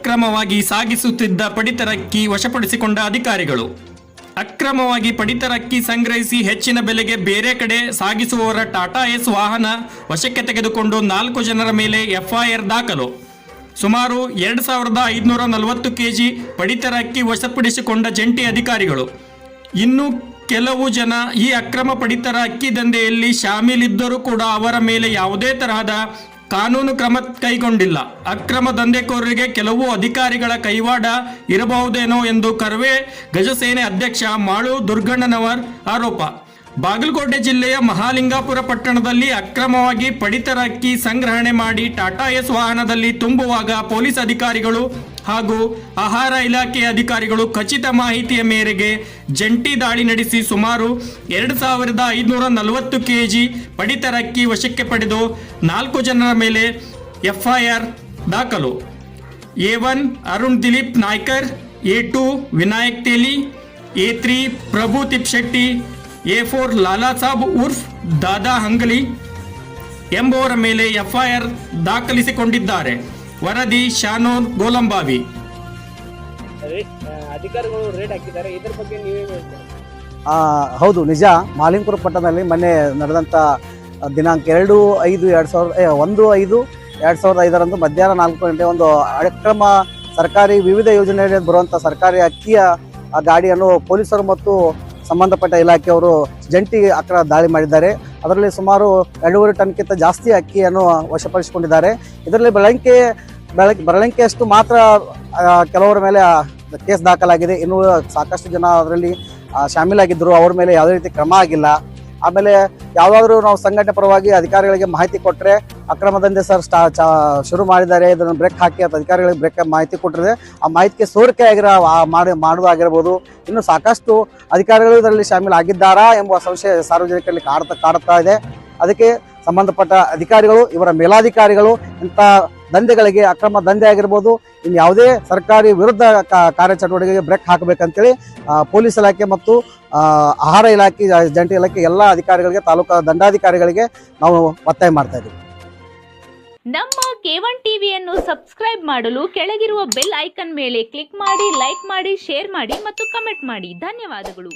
ಅಕ್ರಮವಾಗಿ ಸಾಗಿಸುತ್ತಿದ್ದ ಪಡಿತರ ಅಕ್ಕಿ ವಶಪಡಿಸಿಕೊಂಡ ಅಧಿಕಾರಿಗಳು. ಅಕ್ರಮವಾಗಿ ಪಡಿತರ ಅಕ್ಕಿ ಸಂಗ್ರಹಿಸಿ ಹೆಚ್ಚಿನ ಬೆಲೆಗೆ ಬೇರೆ ಕಡೆ ಸಾಗಿಸುವವರ ಟಾಟಾ ಎಸ್ ವಾಹನ ವಶಕ್ಕೆ ತೆಗೆದುಕೊಂಡು 4 ಜನರ ಮೇಲೆ ಎಫ್ಐಆರ್ ದಾಖಲು. ಸುಮಾರು 2540 ಕೆಜಿ ಪಡಿತರ ಅಕ್ಕಿ ವಶಪಡಿಸಿಕೊಂಡ ಜಂಟಿ ಅಧಿಕಾರಿಗಳು. ಇನ್ನು ಕೆಲವು ಜನ ಈ ಅಕ್ರಮ ಪಡಿತರ ಅಕ್ಕಿ ದಂಧೆಯಲ್ಲಿ ಶಾಮೀಲಿದ್ದರೂ ಕೂಡ ಅವರ ಮೇಲೆ ಯಾವುದೇ ತರಹದ ಕಾನೂನು ಕ್ರಮ ಕೈಗೊಂಡಿಲ್ಲ. ಅಕ್ರಮ ದಂಧೆಕೋರರಿಗೆ ಕೆಲವು ಅಧಿಕಾರಿಗಳ ಕೈವಾಡ ಇರಬಹುದೇನೋ ಎಂದು ಕರ್ವೆ ಗಜಸೇನೆ ಅಧ್ಯಕ್ಷ ಮಾಳು ದುರ್ಗಣ್ಣನವರ್ ಆರೋಪ. ಬಾಗಲಕೋಟೆ ಜಿಲ್ಲೆಯ ಮಹಾಲಿಂಗಾಪುರ ಪಟ್ಟಣದಲ್ಲಿ ಅಕ್ರಮವಾಗಿ ಪಡಿತರ ಅಕ್ಕಿ ಸಂಗ್ರಹಣೆ ಮಾಡಿ ಟಾಟಾ ಎಸ್ ವಾಹನದಲ್ಲಿ ತುಂಬುವಾಗ ಪೊಲೀಸ್ ಅಧಿಕಾರಿಗಳು ಹಾಗೂ ಆಹಾರ ಇಲಾಖೆಯ ಅಧಿಕಾರಿಗಳು ಖಚಿತ ಮಾಹಿತಿಯ ಮೇರೆಗೆ ಜಂಟಿ ದಾಳಿ ನಡೆಸಿ ಸುಮಾರು 2540 ಕೆಜಿ ಪಡಿತರ ಅಕ್ಕಿ ವಶಕ್ಕೆ ಪಡೆದು 4 ಜನರ ಮೇಲೆ ಎಫ್ಐಆರ್ ದಾಖಲು. A1 ಅರುಣ್ ದಿಲೀಪ್ ನಾಯ್ಕರ್, A2 ವಿನಾಯಕ್ ತೇಲಿ, A3 ಪ್ರಭು ತಿಪ್ಶೆಟ್ಟಿ, A4 ಲಾಲಾ ಸಾಬ್ ಉರ್ಫ್ ದಾದಾ ಹಂಗಲಿ ಎಂಬುವರ ಮೇಲೆ ಎಫ್ಐಆರ್ ದಾಖಲಿಸಿಕೊಂಡಿದ್ದಾರೆ. ವರದಿ ಶಾನೋನ್ ಗೋಲಂಬಾವಿ. ಅಧಿಕಾರಿಗಳು ರೇಡ್ ಹಾಕಿದ್ದಾರೆ, ಇದರ ಬಗ್ಗೆ ನೀವೇನು ಹೇಳ್ತೀರಾ? ಹೌದು, ನಿಜ. ಮಾಲಿಂಗಪುರ ಪಟ್ಟಣದಲ್ಲಿ ಮೊನ್ನೆ ನಡೆದಂಥ ದಿನಾಂಕ 1/5/2005 ಮಧ್ಯಾಹ್ನ 4 ಗಂಟೆ ಒಂದು ಅಕ್ರಮ ಸರ್ಕಾರಿ ವಿವಿಧ ಯೋಜನೆಯಲ್ಲಿ ಬರುವಂಥ ಸರ್ಕಾರಿ ಅಕ್ಕಿಯ ಗಾಡಿಯನ್ನು ಪೊಲೀಸರು ಮತ್ತು ಸಂಬಂಧಪಟ್ಟ ಇಲಾಖೆಯವರು ಜಂಟಿ ದಾಳಿ ಮಾಡಿದ್ದಾರೆ. ಅದರಲ್ಲಿ ಸುಮಾರು 2.5 ಟನ್ಗಿಂತ ಜಾಸ್ತಿ ಅಕ್ಕಿಯನ್ನು ವಶಪಡಿಸಿಕೊಂಡಿದ್ದಾರೆ. ಇದರಲ್ಲಿ ಬೆಳವಣಿಗೆಯಷ್ಟು ಮಾತ್ರ ಕೆಲವರ ಮೇಲೆ ಕೇಸ್ ದಾಖಲಾಗಿದೆ. ಇನ್ನು ಸಾಕಷ್ಟು ಜನ ಅದರಲ್ಲಿ ಶಾಮೀಲಾಗಿದ್ದರು, ಅವ್ರ ಮೇಲೆ ಯಾವುದೇ ರೀತಿ ಕ್ರಮ ಆಗಿಲ್ಲ. ಆಮೇಲೆ ಯಾವುದಾದ್ರೂ ನಾವು ಸಂಘಟನೆ ಪರವಾಗಿ ಅಧಿಕಾರಿಗಳಿಗೆ ಮಾಹಿತಿ ಕೊಟ್ಟರೆ ಅಕ್ರಮ ದಂಧೆ ಶುರು ಮಾಡಿದ್ದಾರೆ, ಇದನ್ನು ಬ್ರೇಕ್ ಹಾಕಿ ಅಂತ ಅಧಿಕಾರಿಗಳಿಗೆ ಮಾಹಿತಿ ಕೊಟ್ಟಿದೆ. ಆ ಮಾಹಿತಿಗೆ ಸೋರಿಕೆ ಮಾಡುವುದಾಗಿರ್ಬೋದು. ಇನ್ನು ಸಾಕಷ್ಟು ಅಧಿಕಾರಿಗಳು ಇದರಲ್ಲಿ ಶಾಮೀಲಾಗಿದ್ದಾರಾ ಎಂಬ ಸಂಶಯ ಸಾರ್ವಜನಿಕರಲ್ಲಿ ಕಾಡುತ್ತಾ ಇದೆ. ಅದಕ್ಕೆ ಸಂಬಂಧಪಟ್ಟ ಅಧಿಕಾರಿಗಳು, ಇವರ ಮೇಲಾಧಿಕಾರಿಗಳು ಇಂಥ ದಂಧೆಗಳಿಗೆ, ಅಕ್ರಮ ದಂಧೆ ಆಗಿರ್ಬೋದು, ಇನ್ನು ಯಾವುದೇ ಸರ್ಕಾರಿ ವಿರುದ್ಧ ಕಾರ್ಯಚಟುವಟಿಕೆಗೆ ಬ್ರೇಕ್ ಹಾಕಬೇಕಂತೇಳಿ ಪೊಲೀಸ್ ಇಲಾಖೆ ಮತ್ತು ಆಹಾರ ಇಲಾಖೆ, ಜಂಟಿ ಇಲಾಖೆ ಎಲ್ಲ ಅಧಿಕಾರಿಗಳಿಗೆ, ತಾಲೂಕಾ ದಂಡಾಧಿಕಾರಿಗಳಿಗೆ ನಾವು ಒತ್ತಾಯ ಮಾಡ್ತಾ ಇದ್ದೀವಿ. ನಮ್ಮ K1 ಟಿವಿಯನ್ನು ಸಬ್ಸ್ಕ್ರೈಬ್ ಮಾಡಲು ಕೆಳಗಿರುವ ಬೆಲ್ ಐಕಾನ್ ಮೇಲೆ ಕ್ಲಿಕ್ ಮಾಡಿ, ಲೈಕ್ ಮಾಡಿ, ಶೇರ್ ಮಾಡಿ ಮತ್ತು ಕಮೆಂಟ್ ಮಾಡಿ. ಧನ್ಯವಾದಗಳು.